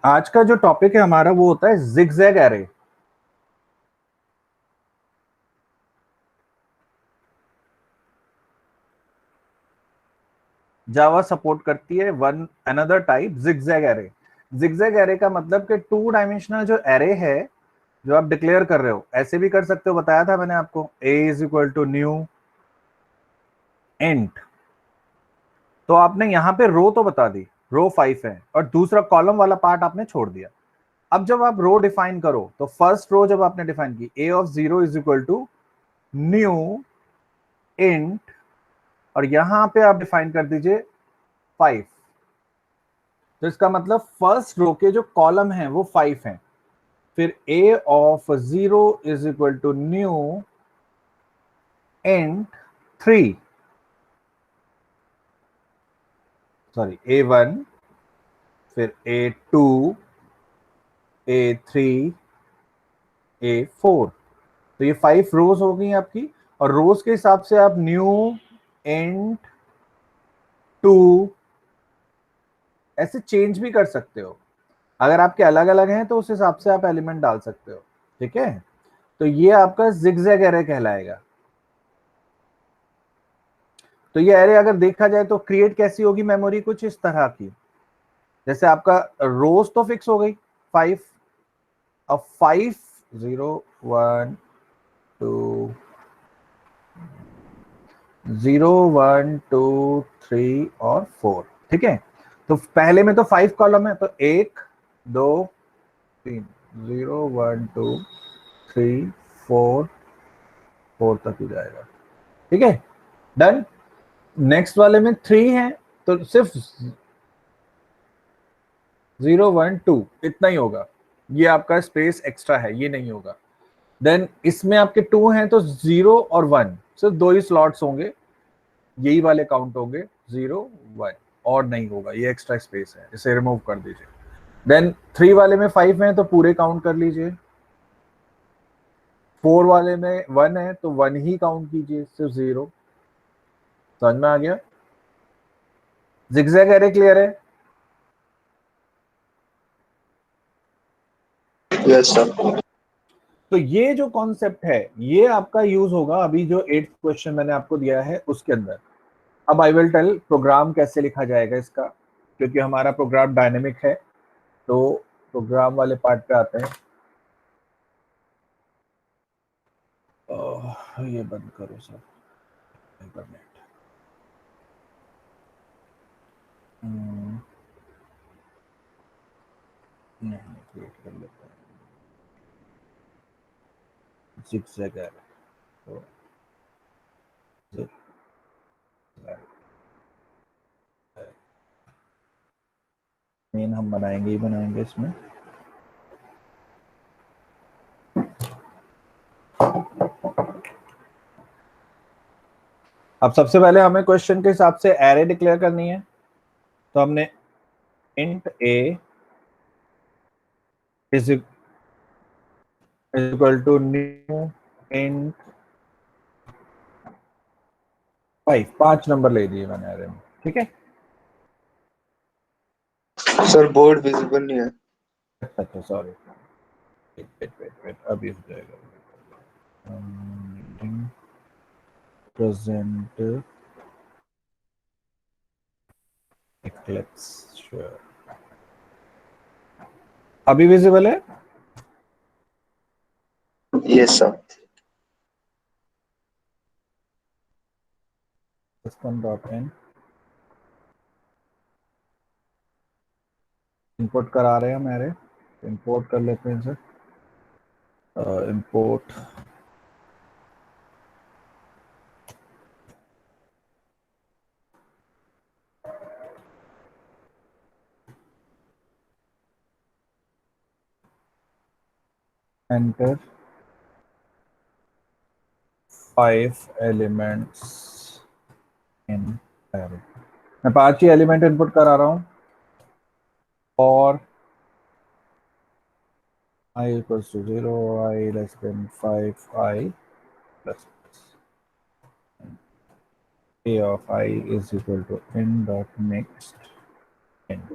आज का जो टॉपिक है हमारा वो होता है जिगजैग एरे। जावा सपोर्ट करती है one another type zigzag array. Zigzag array का मतलब कि टू डायमेंशनल जो एरे है जो आप डिक्लेयर कर रहे हो, ऐसे भी कर सकते हो, बताया था मैंने आपको। a is equal to new int, तो आपने यहां पे रो तो बता दी, रो 5 है, और दूसरा कॉलम वाला पार्ट आपने छोड़ दिया। अब जब आप रो डिफाइन करो तो फर्स्ट रो जब आपने डिफाइन की a of 0 is equal to new int, और यहां पे आप डिफाइन कर दीजिए 5। तो इसका मतलब फर्स्ट रो के जो कॉलम है वो 5 है। फिर a of 0 is equal to new int 3, sorry a1, फिर a2, a3, a4। तो ये 5 रोज हो गई आपकी, और रोज के हिसाब से आप न्यू इंट 2 ऐसे चेंज भी कर सकते हो। अगर आपके अलग अलग हैं तो उस हिसाब से आप एलिमेंट डाल सकते हो। ठीक है, तो ये आपका जिगजैग एरे कहलाएगा। तो ये एरे अगर देखा जाए तो क्रिएट कैसी होगी मेमोरी, कुछ इस तरह की। जैसे आपका रोज तो फिक्स हो गई 5, अब 5 0 1 2 0 1 2 3 और 4। ठीक है, तो पहले में तो 5 कॉलम है, तो 1 2 3 0 1 2 3 4 4 तक ही जाएगा। ठीक है, डन। नेक्स्ट वाले में 3 है, तो सिर्फ 0 1 2 इतना ही होगा, ये आपका स्पेस एक्स्ट्रा है, ये नहीं होगा। देन इसमें आपके 2 हैं तो 0 और 1 सिर्फ दो ही स्लॉट्स होंगे, यही वाले काउंट होंगे 0 1, और नहीं होगा, ये एक्स्ट्रा स्पेस है, इसे रिमूव कर दीजिए। देन 3 वाले में 5 है तो पूरे काउंट कर लीजिए। 4 वाले में 1 है तो 1 ही काउंट कीजिए, सिर्फ 0। समझ में आ गया? जिगजैग एरे क्लियर है? Yes sir. तो ये जो कॉन्सेप्ट है ये आपका यूज होगा अभी जो 8th क्वेश्चन मैंने आपको दिया है उसके अंदर। अब आई विल टेल प्रोग्राम कैसे लिखा जाएगा इसका, क्योंकि हमारा प्रोग्राम डायनेमिक है। तो प्रोग्राम वाले पार्ट पे आते हैं। ये बंद करो सर, इंटरनेट। नहीं, क्रिएट कर लेते हैं जिगजैग एरे। तो मेन हम बनाएंगे ही बनाएंगे इसमें। अब सबसे पहले हमें क्वेश्चन के हिसाब से एरे डिक्लेयर करनी है, तो हमने int a is equal to new int 5, 5 number ले दिए मैंने एरे में। ठीक है, सर बोर्ड विजिबल नहीं है। अच्छा सॉरी, वेट अभी हो जाएगा। Present eclipse, sure. अभी विजिबल है? Yes sir. System dot in import करा रहे हैं हम एरे, इंपोर्ट कर लेते हैं sir. Import enter 5 elements in array. मैं 5 ही एलिमेंट इनपुट करा रहा हूँ, और I equals to 0, I less than 5, I plus a of I is equal to n dot next int।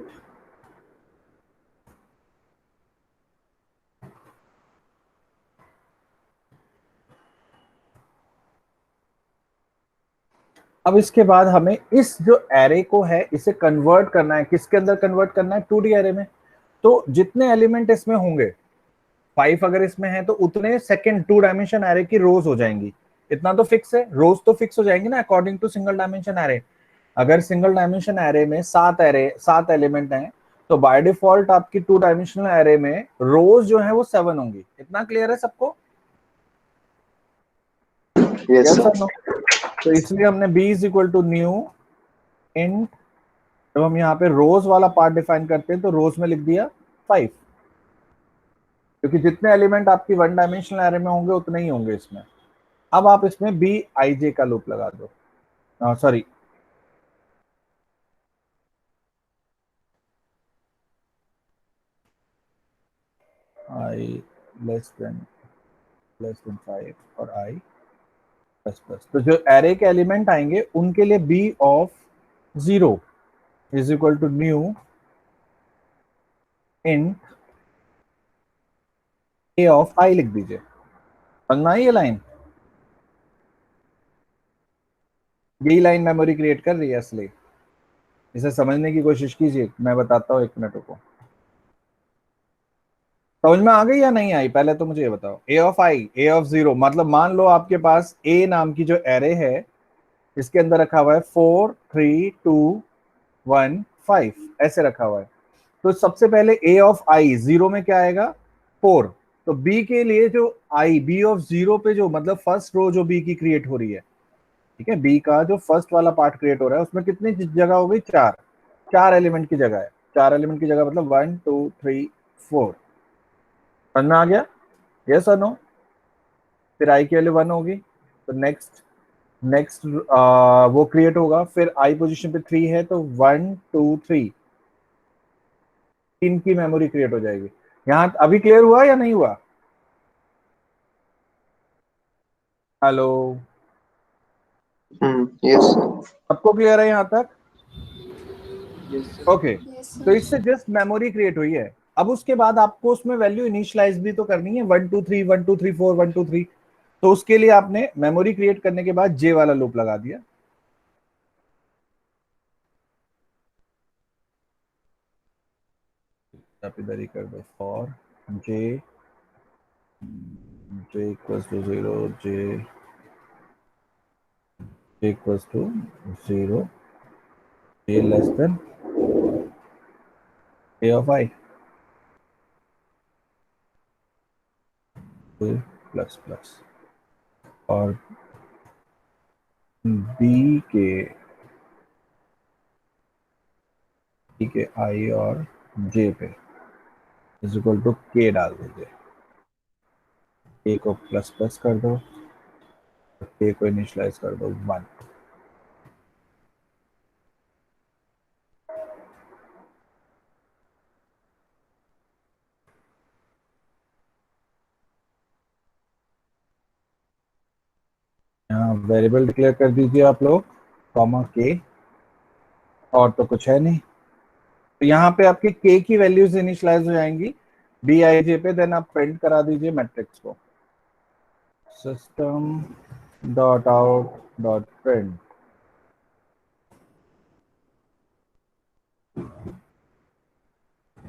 अब इसके बाद हमें इस जो एरे को है इसे कन्वर्ट करना है, किसके अंदर कन्वर्ट करना है, 2D एरे में। तो जितने एलिमेंट इसमें होंगे 5 अगर इसमें है तो उतने सेकंड 2 डायमेंशन एरे की रोज हो जाएंगी। इतना तो फिक्स है, रोज तो फिक्स हो जाएंगी ना according to single dimension array. अगर सिंगल डायमेंशन एरे में 7 एलिमेंट हैं तो बाय डिफॉल्ट आपकी 2 डायमेंशनल एरे में रोज जो है वो 7 होंगी। इतना क्लियर है सबको? Yes, yes sir. और नो? तो इसलिए हमने b is equal to new int, जब हम यहाँ पे रोज वाला पार्ट डिफाइन करते हैं तो रोज में लिख दिया 5, क्योंकि जितने एलिमेंट आपकी 1 डायमेंशनल एरे में होंगे उतने ही होंगे इसमें। अब आप इसमें बी आई जे का लूप लगा दो, सॉरी आई लेस देन 5 और आई प्लस प्लस। तो जो एरे के एलिमेंट आएंगे उनके लिए B of 0 is equal to new int A of I लिख दीजिए। समझना है ये लाइन? यही लाइन मेमोरी क्रिएट कर रही है असली। इसे समझने की कोशिश कीजिए, मैं बताता हूँ, 1 मिनट रुको। समझ में आ गई या नहीं आई, पहले तो मुझे ये बताओ। ए ऑफ आई, ए ऑफ 0 मतलब मान लो आपके पास ए नाम की जो एरे है इसके अंदर रखा हुआ है 4 3 2 1 5, ऐसे रखा हुआ है। तो सबसे पहले ए ऑफ आई 0 में क्या आएगा, 4। तो बी के लिए जो आई बी ऑफ 0 पे जो मतलब फर्स्ट रो जो बी की क्रिएट हो रही है, ठीक है, बी का जो फर्स्ट वाला पार्ट क्रिएट हो रहा है उसमें कितनी जगह हो गई, 4। 4 एलिमेंट की जगह है, 4 एलिमेंट की जगह मतलब 1 2 3 4। समझ में आ गया? यस और नो? फिर आई की वैल्यू 1 होगी तो नेक्स्ट नेक्स्ट वो क्रिएट होगा। फिर आई पोजीशन पे 3 है तो 1 2 3 3 की मेमोरी क्रिएट हो जाएगी। यहाँ अभी क्लियर हुआ या नहीं हुआ? Hello, Yes, sir. सबको क्लियर है यहाँ तक? Yes, sir. ओके Yes, तो sir. इससे जस्ट मेमोरी क्रिएट हुई है। अब उसके बाद आपको उसमें वैल्यू इनिशियलाइज भी तो करनी है, 1 2 3 1 2 3 4 1 2 3। तो उसके लिए आपने मेमोरी क्रिएट करने के बाद जे वाला लूप लगा दिया। आप इधर ही कर दो, for j j equals to 0 j equals to 0 a less than a of i plus plus. और बी के आई और जे पे इज इक्वल टू के डाल दीजिए। के को प्लस प्लस कर दो, के को इनिशियलाइज कर दो 1। यहाँ वेरिएबल डिक्लेयर कर दीजिए आप लोग, कॉमा के, और तो कुछ है नहीं। तो यहाँ पे आपकी के की वैल्यूज इनिशियलाइज हो जाएंगी बी आई जे पे। देन आप प्रिंट करा दीजिए मैट्रिक्स को, system dot out dot print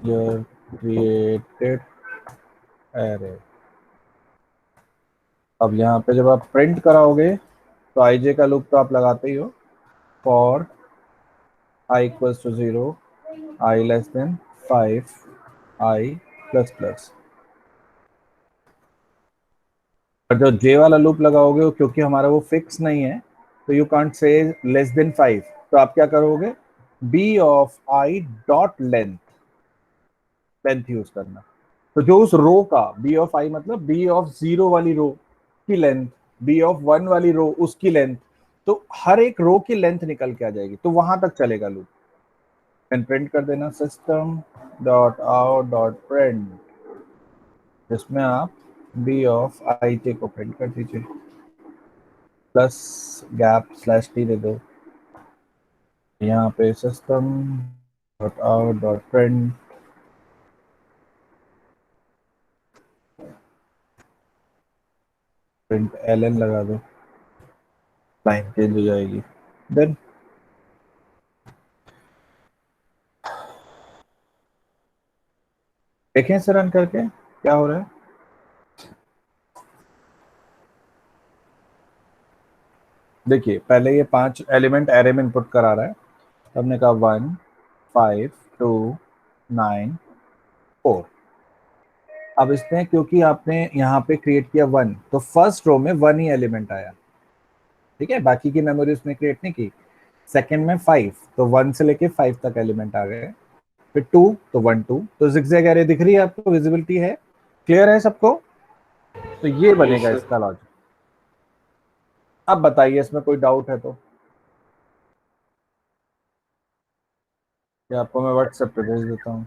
your created array. अब यहाँ पे जब आप प्रिंट कराओगे तो आई जे का लूप तो आप लगाते ही हो, for i equals to 0 i less than 5 i plus plus. और जो जे वाला लूप लगाओगे क्योंकि हमारा वो फिक्स नहीं है तो you can't say less than 5, तो आप क्या करोगे, b of i dot length, length use करना। तो जो उस रो का बी ऑफ आई मतलब बी ऑफ 0 वाली रो की लेंथ, बी ऑफ 1 वाली रो उसकी लेंथ, तो हर एक रो की लेंथ निकल के आ जाएगी, तो वहां तक चलेगा लूप। एंड प्रिंट कर देना system dot out dot print, जिसमें आप बी ऑफ आई जे को प्रिंट कर दीजिए, प्लस गैप स्लैश टी दे दो। यहाँ पे system dot out dot print print l n लगा दो, लाइन चेंज हो जाएगी। देन देखें इसे रन करके क्या हो रहा है। देखिए पहले ये 5 एलिमेंट एरे में इनपुट करा रहा है, तो हमने कहा 1 5 2 9 4। अब इसमें क्योंकि आपने यहाँ पे क्रिएट किया 1, तो फर्स्ट रो में 1 ही एलिमेंट आया, ठीक है, बाकी की मेमोरी उसने क्रिएट नहीं की। सेकंड में 5, तो 1 से लेके 5 तक एलिमेंट आ गए। फिर 2, तो 1 2, तो जिगजैग एरे दिख रही है आपको, विजिबिलिटी है, क्लियर है सबको। तो ये बनेगा sir. इसका लॉजिक। अब बताइए इसमें कोई डाउट है तो, या आपको मैं व्हाट्सएप पे भेज देता हूँ।